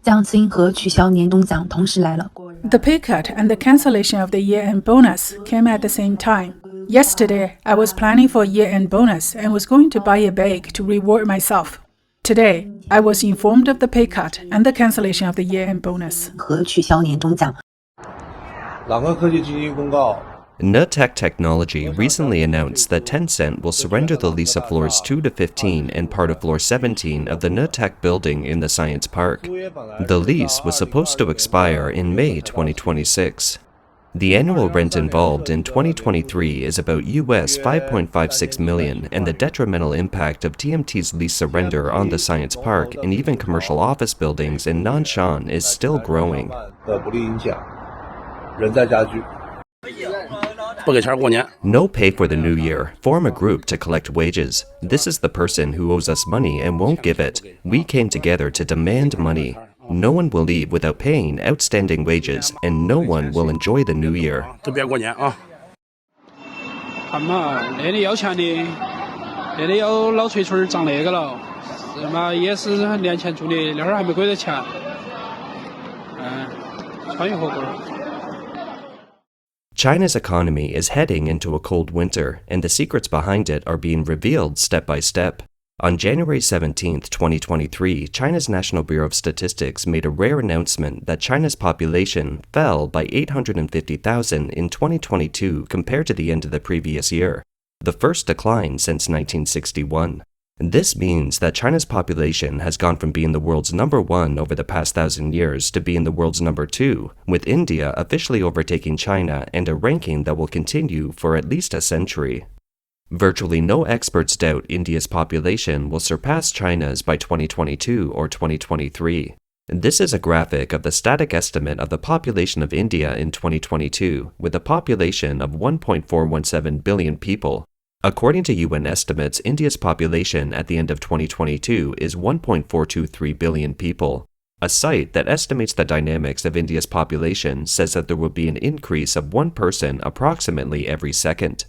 降薪和取消年终奖同时来了。 The pay cut and the cancellation of the year-end bonus came at the same time. Yesterday, I was planning for a year-end bonus and was going to buy a bag to reward myself. Today, I was informed of the pay cut and the cancellation of the year-end bonus. 和取消年终奖。朗科科技基金公告。 Nutec Technology recently announced that Tencent will surrender the lease of floors 2 to 15 and part of floor 17 of the Nutec building in the Science Park. The lease was supposed to expire in May 2026. The annual rent involved in 2023 is about US $5.56 million, and the detrimental impact of TMT's lease surrender on the Science Park and even commercial office buildings in Nanshan is still growing. No pay for the new year. Form a group to collect wages. This is the person who owes us money and won't give it. We came together to demand money. No one will leave without paying outstanding wages, and no one will enjoy the new year. China's economy is heading into a cold winter, and the secrets behind it are being revealed step by step. On January 17, 2023, China's National Bureau of Statistics made a rare announcement that China's population fell by 850,000 in 2022 compared to the end of the previous year, the first decline since 1961. This means that China's population has gone from being the world's #1 over the past 1,000 years to being the world's #2, with India officially overtaking China and a ranking that will continue for at least a century. Virtually no experts doubt India's population will surpass China's by 2022 or 2023. This is a graphic of the static estimate of the population of India in 2022, with a population of 1.417 billion people. According to UN estimates, India's population at the end of 2022 is 1.423 billion people. A site that estimates the dynamics of India's population says that there will be an increase of 1 person approximately every second.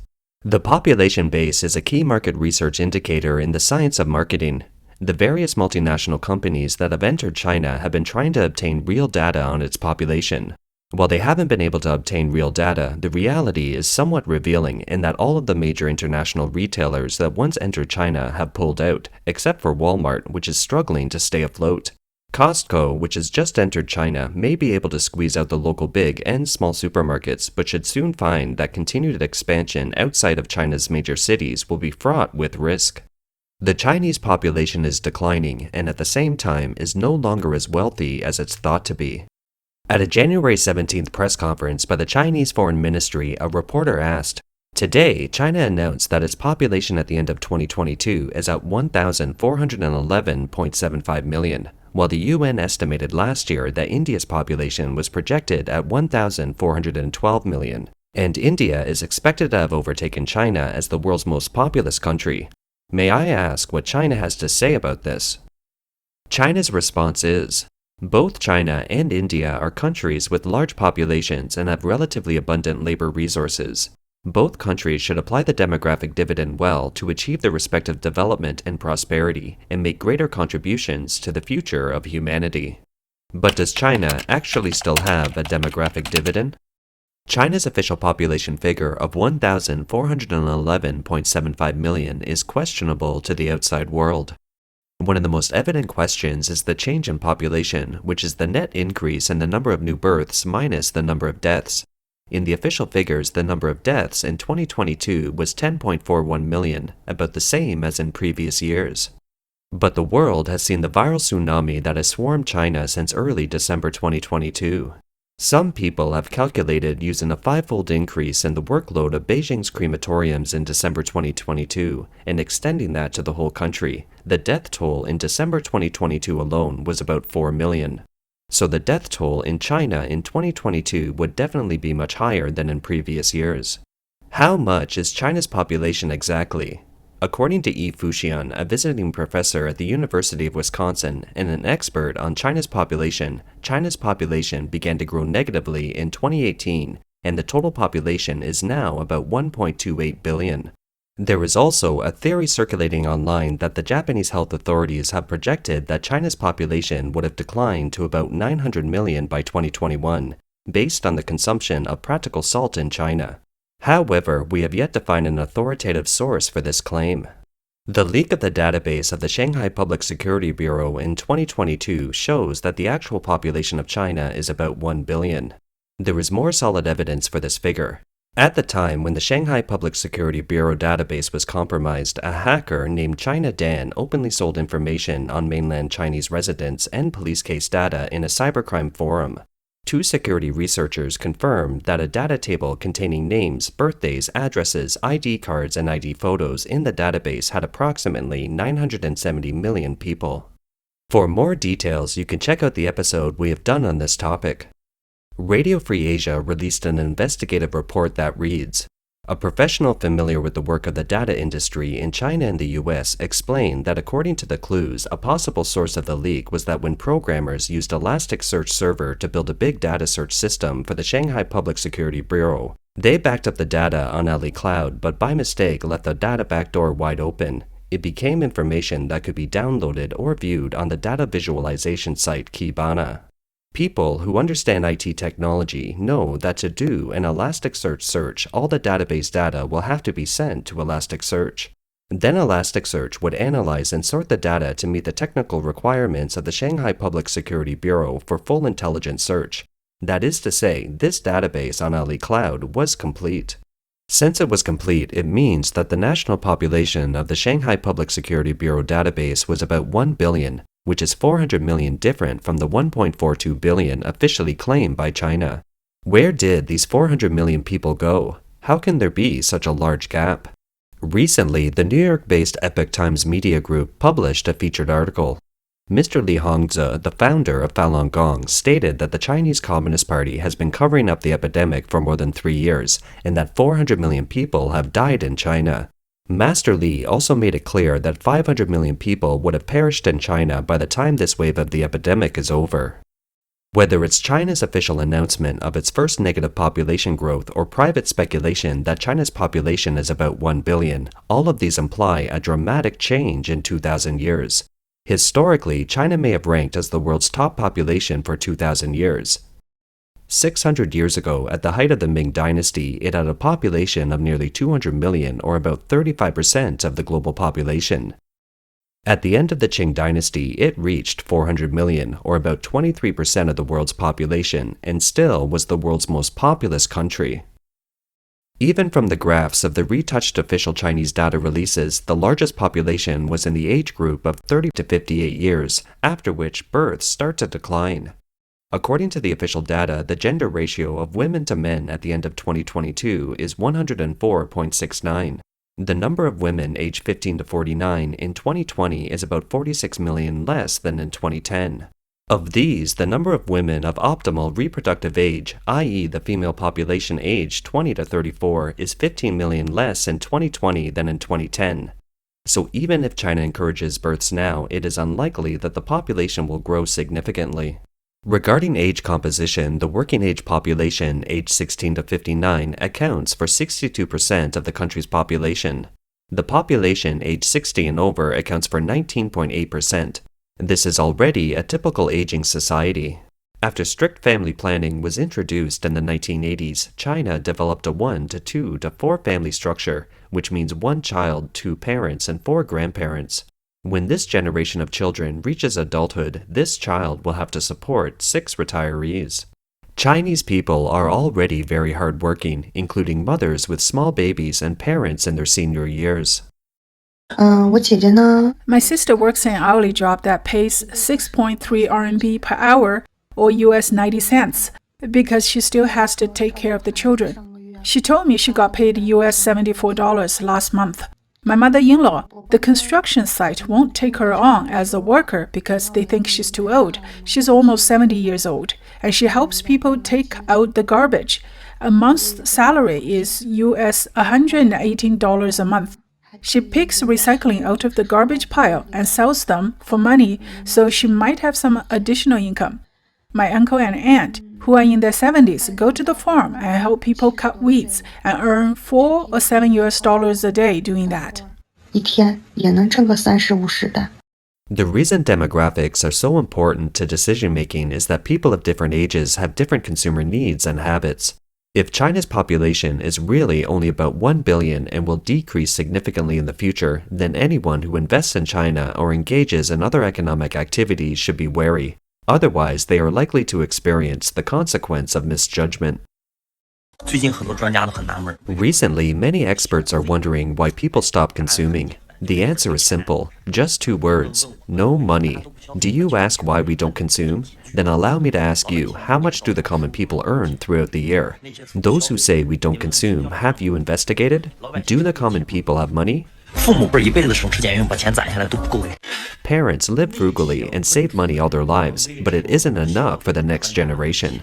The population base is a key market research indicator in the science of marketing. The various multinational companies that have entered China have been trying to obtain real data on its population. While they haven't been able to obtain real data, the reality is somewhat revealing in that all of the major international retailers that once entered China have pulled out, except for Walmart, which is struggling to stay afloat. Costco, which has just entered China, may be able to squeeze out the local big and small supermarkets, but should soon find that continued expansion outside of China's major cities will be fraught with risk. The Chinese population is declining and at the same time is no longer as wealthy as it's thought to be. At a January 17th press conference by the Chinese Foreign Ministry, a reporter asked, "Today, China announced that its population at the end of 2022 is at 1,411.75 million, while the UN estimated last year that India's population was projected at 1,412 million, and India is expected to have overtaken China as the world's most populous country. May I ask what China has to say about this?" China's response is, both China and India are countries with large populations and have relatively abundant labor resources. Both countries should apply the demographic dividend well to achieve their respective development and prosperity and make greater contributions to the future of humanity. But does China actually still have a demographic dividend? China's official population figure of 1,411.75 million is questionable to the outside world. One of the most evident questions is the change in population, which is the net increase in the number of new births minus the number of deaths. In the official figures, the number of deaths in 2022 was 10.41 million, about the same as in previous years. But the world has seen the viral tsunami that has swarmed China since early December 2022. Some people have calculated using a 5-fold increase in the workload of Beijing's crematoriums in December 2022 and extending that to the whole country. The death toll in December 2022 alone was about 4 million. So the death toll in China in 2022 would definitely be much higher than in previous years. How much is China's population exactly? According to Yi Fuxian, a visiting professor at the University of Wisconsin and an expert on China's population began to grow negatively in 2018, and the total population is now about 1.28 billion. There is also a theory circulating online that the Japanese health authorities have projected that China's population would have declined to about 900 million by 2021, based on the consumption of practical salt in China. However, we have yet to find an authoritative source for this claim. The leak of the database of the Shanghai Public Security Bureau in 2022 shows that the actual population of China is about 1 billion. There is more solid evidence for this figure. At the time when the Shanghai Public Security Bureau database was compromised, a hacker named China Dan openly sold information on mainland Chinese residents and police case data in a cybercrime forum. Two security researchers confirmed that a data table containing names, birthdays, addresses, ID cards, and ID photos in the database had approximately 970 million people. For more details, you can check out the episode we have done on this topic. Radio Free Asia released an investigative report that reads, "A professional familiar with the work of the data industry in China and the US explained that according to the clues, a possible source of the leak was that when programmers used Elasticsearch Server to build a big data search system for the Shanghai Public Security Bureau, they backed up the data on Ali Cloud but by mistake left the data backdoor wide open. It became information that could be downloaded or viewed on the data visualization site Kibana. People who understand IT technology know that to do an Elasticsearch search, all the database data will have to be sent to Elasticsearch. Then Elasticsearch would analyze and sort the data to meet the technical requirements of the Shanghai Public Security Bureau for full intelligent search. That is to say, this database on Ali Cloud was complete. Since it was complete, it means that the national population of the Shanghai Public Security Bureau database was about 1 billion, which is 400 million different from the 1.42 billion officially claimed by China. Where did these 400 million people go? How can there be such a large gap? Recently, the New York-based Epoch Times Media Group published a featured article. Mr. Li Hongzhi, the founder of Falun Gong, stated that the Chinese Communist Party has been covering up the epidemic for more than 3 years, and that 400 million people have died in China. Master Li also made it clear that 500 million people would have perished in China by the time this wave of the epidemic is over. Whether it's China's official announcement of its first negative population growth or private speculation that China's population is about 1 billion, all of these imply a dramatic change in 2,000 years. Historically, China may have ranked as the world's top population for 2,000 years. 600 years ago, at the height of the Ming Dynasty, it had a population of nearly 200 million, or about 35% of the global population. At the end of the Qing Dynasty, it reached 400 million, or about 23% of the world's population, and still was the world's most populous country. Even from the graphs of the retouched official Chinese data releases, the largest population was in the age group of 30 to 58 years, after which births start to decline. According to the official data, the gender ratio of women to men at the end of 2022 is 104.69. The number of women aged 15 to 49 in 2020 is about 46 million less than in 2010. Of these, the number of women of optimal reproductive age, i.e. the female population aged 20 to 34, is 15 million less in 2020 than in 2010. So even if China encourages births now, it is unlikely that the population will grow significantly. Regarding age composition, the working age population aged 16 to 59 accounts for 62% of the country's population. The population aged 60 and over accounts for 19.8%. This is already a typical aging society. After strict family planning was introduced in the 1980s, China developed a 1 to 2 to 4 family structure, which means 1 child, 2 parents, and 4 grandparents. When this generation of children reaches adulthood, this child will have to support 6 retirees. Chinese people are already very hardworking, including mothers with small babies and parents in their senior years. 我姐姐呢 My sister works an hourly job that pays 6.3 RMB per hour, or US 90 cents, because she still has to take care of the children. She told me she got paid US $74 last month. My mother-in-law, the construction site won't take her on as a worker because they think she's too old. She's almost 70 years old, and she helps people take out the garbage. A month's salary is US $118 a month. She picks recycling out of the garbage pile and sells them for money, so she might have some additional income. My uncle and aunt, who are in their 70s, go to the farm and help people cut weeds and earn $4 or $7 a day doing that. 一天也能挣个30-50的。The reason demographics are so important to decision making is that people of different ages have different consumer needs and habits. If China's population is really only about 1 billion and will decrease significantly in the future, then anyone who invests in China or engages in other economic activities should be wary. Otherwise, they are likely to experience the consequence of misjudgment. Recently, many experts are wondering why people stop consuming. The answer is simple, just 2 words: no money. Do you ask why we don't consume? Then allow me to ask you, how much do the common people earn throughout the year? Those who say we don't consume, have you investigated? Do the common people have money? Parents live frugally and save money all their lives, but it isn't enough for the next generation.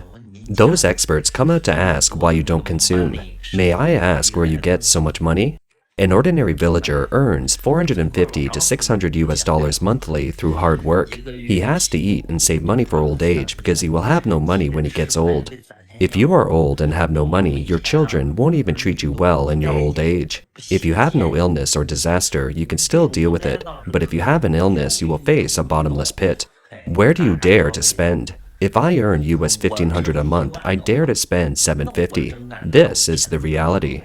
Those experts come out to ask why you don't consume. May I ask where you get so much money? An ordinary villager earns $450 to $600 monthly through hard work. He has to eat and save money for old age because he will have no money when he gets old. If you are old and have no money, your children won't even treat you well in your old age. If you have no illness or disaster, you can still deal with it. But if you have an illness, you will face a bottomless pit. Where do you dare to spend? If I earn US $1,500 a month, I dare to spend $750. This is the reality.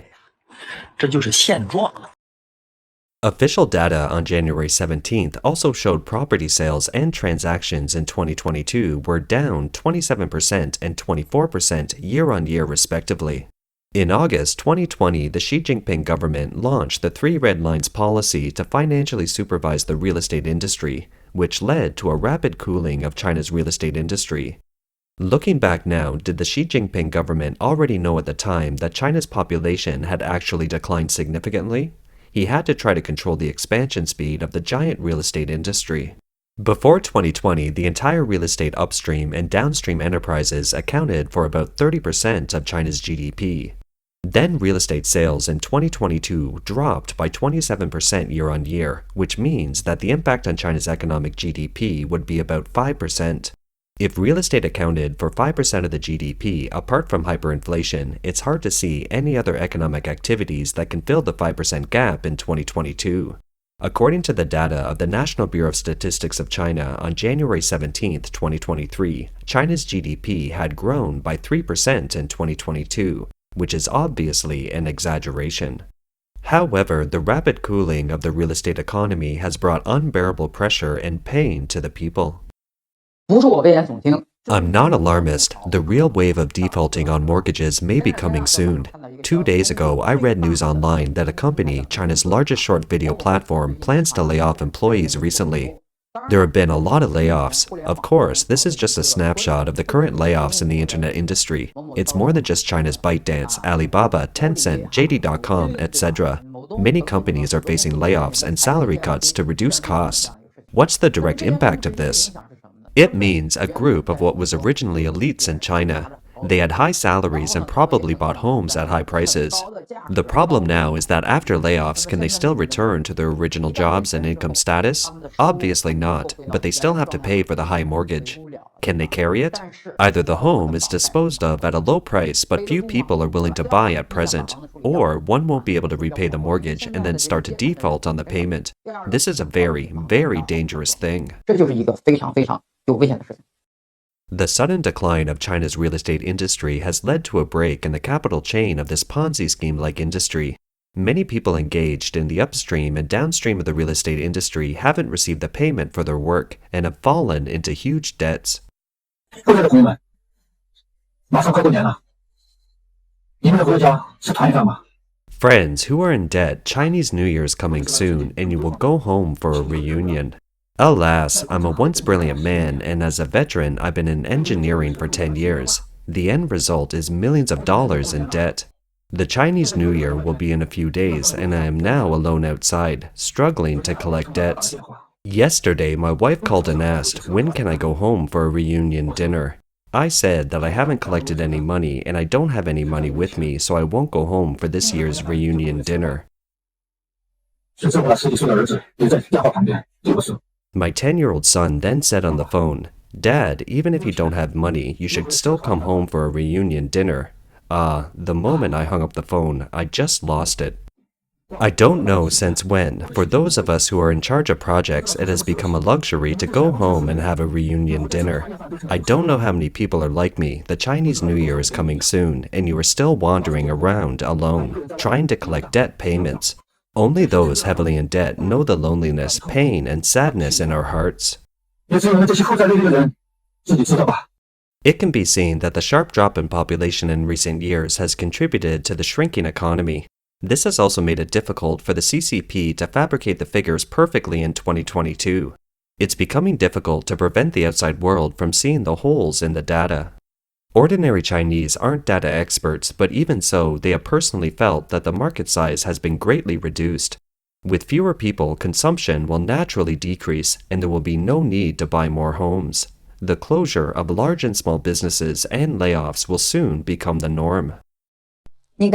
Official data on January 17th also showed property sales and transactions in 2022 were down 27% and 24% year-on-year respectively. In August 2020, the Xi Jinping government launched the 3 Red Lines policy to financially supervise the real estate industry, which led to a rapid cooling of China's real estate industry. Looking back now, did the Xi Jinping government already know at the time that China's population had actually declined significantly? He had to try to control the expansion speed of the giant real estate industry. Before 2020, the entire real estate upstream and downstream enterprises accounted for about 30% of China's GDP. Then real estate sales in 2022 dropped by 27% year-on-year, which means that the impact on China's economic GDP would be about 5%. If real estate accounted for 5% of the GDP apart from hyperinflation, it's hard to see any other economic activities that can fill the 5% gap in 2022. According to the data of the National Bureau of Statistics of China on January 17, 2023, China's GDP had grown by 3% in 2022, which is obviously an exaggeration. However, the rapid cooling of the real estate economy has brought unbearable pressure and pain to the people. I'm not alarmist. The real wave of defaulting on mortgages may be coming soon. 2 days ago, I read news online that a company, China's largest short video platform, plans to lay off employees recently. There have been a lot of layoffs. Of course, this is just a snapshot of the current layoffs in the internet industry. It's more than just China's ByteDance, Alibaba, Tencent, JD.com, etc. Many companies are facing layoffs and salary cuts to reduce costs. What's the direct impact of this? It means a group of what was originally elites in China. They had high salaries and probably bought homes at high prices. The problem now is that after layoffs, can they still return to their original jobs and income status? Obviously not, but they still have to pay for the high mortgage. Can they carry it? Either the home is disposed of at a low price but few people are willing to buy at present, or one won't be able to repay the mortgage and then start to default on the payment. This is a very, very dangerous thing. The sudden decline of China's real estate industry has led to a break in the capital chain of this Ponzi scheme-like industry. Many people engaged in the upstream and downstream of the real estate industry haven't received the payment for their work and have fallen into huge debts. Friends who are in debt, Chinese New Year is coming soon and you will go home for a reunion. Alas, I'm a once brilliant man, and as a veteran, I've been in engineering for 10 years. The end result is millions of dollars in debt. The Chinese New Year will be in a few days, and I am now alone outside, struggling to collect debts. Yesterday, my wife called and asked, when can I go home for a reunion dinner? I said that I haven't collected any money, and I don't have any money with me, so I won't go home for this year's reunion dinner. My 10-year-old son then said on the phone, Dad, even if you don't have money, you should still come home for a reunion dinner. The moment I hung up the phone, I just lost it. I don't know since when, for those of us who are in charge of projects, it has become a luxury to go home and have a reunion dinner. I don't know how many people are like me. The Chinese New Year is coming soon, and you are still wandering around alone, trying to collect debt payments. Only those heavily in debt know the loneliness, pain, and sadness in our hearts. It can be seen that the sharp drop in population in recent years has contributed to the shrinking economy. This has also made it difficult for the CCP to fabricate the figures perfectly in 2022. It's becoming difficult to prevent the outside world from seeing the holes in the data. Ordinary Chinese aren't data experts, but even so, they have personally felt that the market size has been greatly reduced. With fewer people, consumption will naturally decrease, and there will be no need to buy more homes. The closure of large and small businesses and layoffs will soon become the norm. Can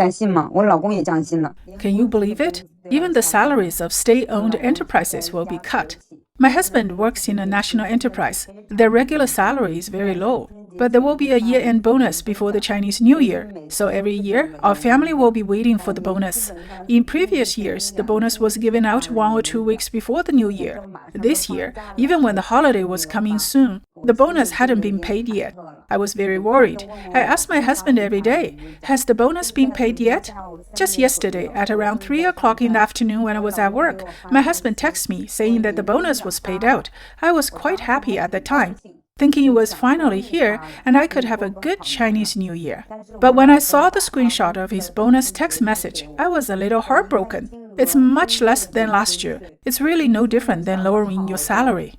you believe it? Even the salaries of state-owned enterprises will be cut. My husband works in a national enterprise. Their regular salary is very low, but there will be a year-end bonus before the Chinese New Year. So every year, our family will be waiting for the bonus. In previous years, the bonus was given out 1 or 2 weeks before the New Year. This year, even when the holiday was coming soon, the bonus hadn't been paid yet. I was very worried. I asked my husband every day, "Has the bonus been paid yet?" Just yesterday, at around 3 o'clock in the afternoon when I was at work, my husband texted me saying that the bonus was paid out. I was quite happy at the time, thinking it was finally here and I could have a good Chinese New Year. But when I saw the screenshot of his bonus text message, I was a little heartbroken. It's much less than last year. It's really no different than lowering your salary.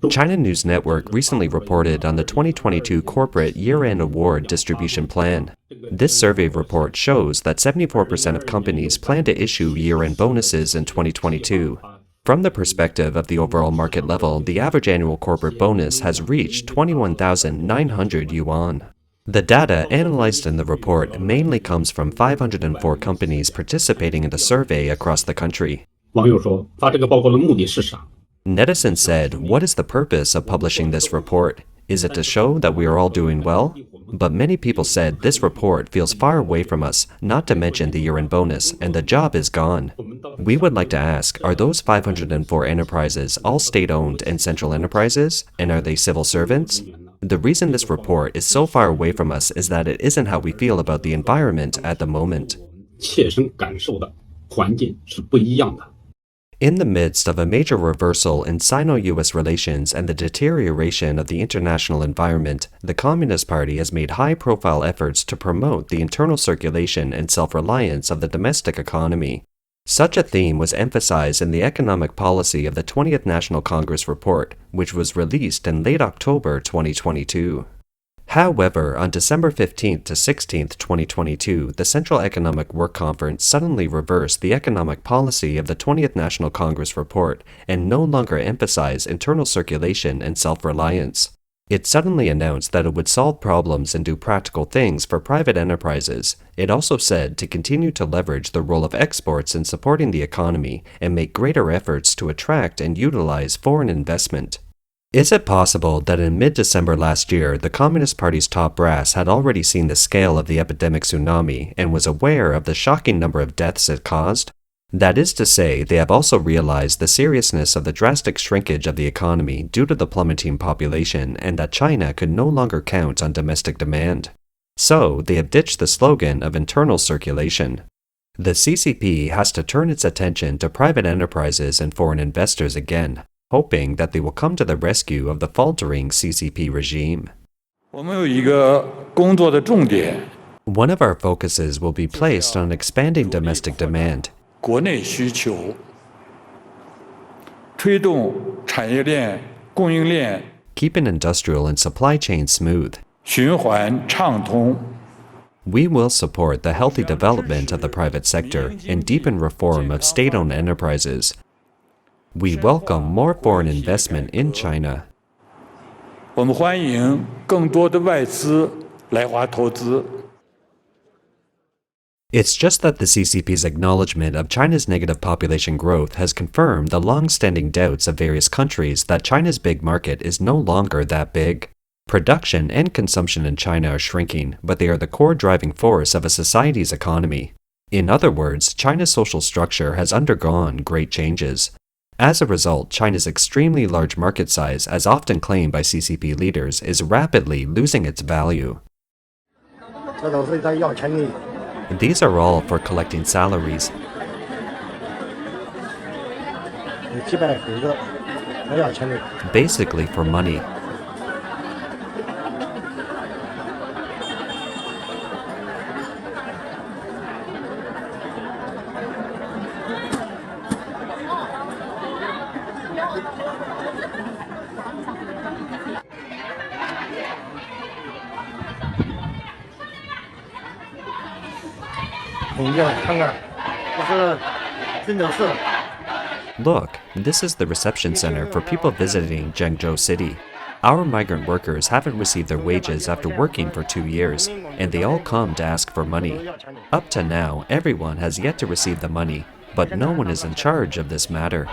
China News Network recently reported on the 2022 Corporate Year-End Award Distribution Plan. This survey report shows that 74% of companies plan to issue year-end bonuses in 2022. From the perspective of the overall market level, the average annual corporate bonus has reached 21,900 yuan. The data analyzed in the report mainly comes from 504 companies participating in the survey across the country. Netizens said, "What is the purpose of publishing this report? Is it to show that we are all doing well?" But many people said this report feels far away from us, not to mention the year-end bonus, and the job is gone. We would like to ask, are those 504 enterprises all state-owned and central enterprises? And are they civil servants? The reason this report is so far away from us is that it isn't how we feel about the environment at the moment. In the midst of a major reversal in Sino-US relations and the deterioration of the international environment, the Communist Party has made high-profile efforts to promote the internal circulation and self-reliance of the domestic economy. Such a theme was emphasized in the economic policy of the 20th National Congress report, which was released in late October 2022. However, on December 15th to 16th, 2022, the Central Economic Work Conference suddenly reversed the economic policy of the 20th National Congress report and no longer emphasized internal circulation and self-reliance. It suddenly announced that it would solve problems and do practical things for private enterprises. It also said to continue to leverage the role of exports in supporting the economy and make greater efforts to attract and utilize foreign investment. Is it possible that in mid-December last year, the Communist Party's top brass had already seen the scale of the epidemic tsunami and was aware of the shocking number of deaths it caused? That is to say, they have also realized the seriousness of the drastic shrinkage of the economy due to the plummeting population and that China could no longer count on domestic demand. So, they have ditched the slogan of internal circulation. The CCP has to turn its attention to private enterprises and foreign investors again, hoping that they will come to the rescue of the faltering CCP regime. One of our focuses will be placed on expanding domestic demand, keeping industrial and supply chains smooth. We will support the healthy development of the private sector and deepen reform of state-owned enterprises. We welcome more foreign investment in China. It's just that the CCP's acknowledgement of China's negative population growth has confirmed the long-standing doubts of various countries that China's big market is no longer that big. Production and consumption in China are shrinking, but they are the core driving force of a society's economy. In other words, China's social structure has undergone great changes. As a result, China's extremely large market size, as often claimed by CCP leaders, is rapidly losing its value. These are all for collecting salaries. Basically for money. Look, this is the reception center for people visiting Zhengzhou City. Our migrant workers haven't received their wages after working for 2 years, and they all come to ask for money. Up to now, everyone has yet to receive the money, but no one is in charge of this matter.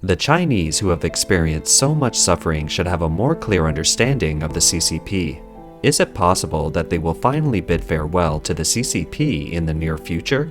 The Chinese who have experienced so much suffering should have a more clear understanding of the CCP. Is it possible that they will finally bid farewell to the CCP in the near future?